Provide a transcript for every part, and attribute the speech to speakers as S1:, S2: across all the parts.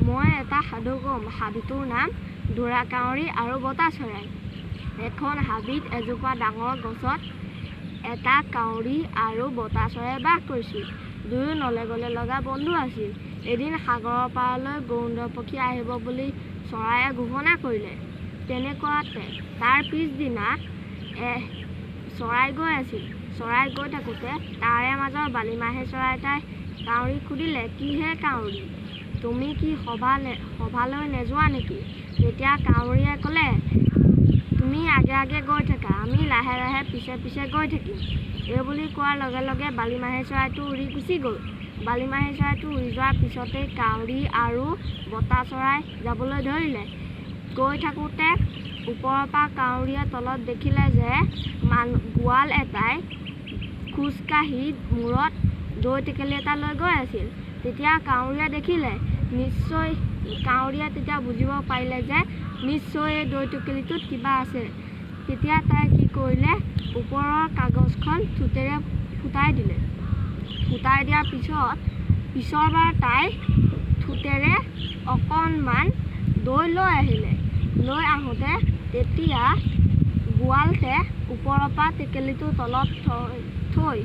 S1: মই এটা সাধু ক'ম। সাধুটোৰ নাম ঢোঁৰা কাউৰী আৰু বতা চৰাই। এখন হাবিত এজোপা ডাঙৰ গছত এটা কাউৰী আৰু বতা চৰাই বাস কৰিছিল। দুয়ো নলে গলে লগা বন্ধু আছিল। এদিন সাগৰৰ পাৰলৈ গৰুড় পক্ষী আহিব বুলি চৰায়ে ঘোষণা কৰিলে। তেনেকুৱাতে তাৰ পিছদিনা চৰাই গৈ আছিল। চৰাই গৈ থাকোঁতে তাৰে মাজৰ বালিমাহী চৰাই এটাই কাউৰীক সুধিলে, কি হে কাউৰী, তুমি কি সভালৈ নেযোৱা নেকি? তেতিয়া কাউৰীয়ে ক'লে, তুমি আগে আগে গৈ থাকা, আমি লাহে লাহে পিছে পিছে গৈ থাকিম। এইবুলি কোৱাৰ লগে লগে বালিমাহী চৰাইটো উৰি গুচি গ'ল। বালিমাহী চৰাইটো উৰি যোৱাৰ পিছতেই কাউৰী আৰু বতা চৰাই যাবলৈ ধৰিলে। গৈ থাকোঁতে ওপৰৰ পৰা কাউৰীয়ে তলত দেখিলে যে গোৱাল এটাই খোজকাঢ়ি মূৰত দৈ টেকেলি এটা লৈ গৈ আছিল। তেতিয়া কাউৰীয়ে দেখিলে, কাউৰীয়ে তেতিয়া বুজিব পাৰিলে যে নিশ্চয় এই দৈ টেকেলিটোত কিবা আছে। তেতিয়া তাই কি কৰিলে, ওপৰৰ কাগজখন ঠোঁটেৰে ফুটাই দিলে। ফুটাই দিয়াৰ পিছৰবাৰ তাই ঠোঁটেৰে অকণমান দৈ লৈ আহিলে। লৈ আহোঁতে তেতিয়া গোৱালটোৱে ওপৰৰ পৰা টেকেলিটো তলত থৈ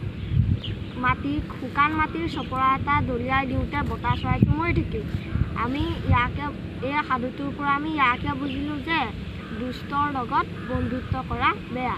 S1: শুকান মাটিৰ চপৰা এটা দলিয়াই দিওঁতে বতা চৰাইটো মৰি থাকিল। এই সাধুটোৰ পৰা আমি ইয়াকে বুজিলোঁ যে দুষ্টৰ লগত বন্ধুত্ব কৰা বেয়া।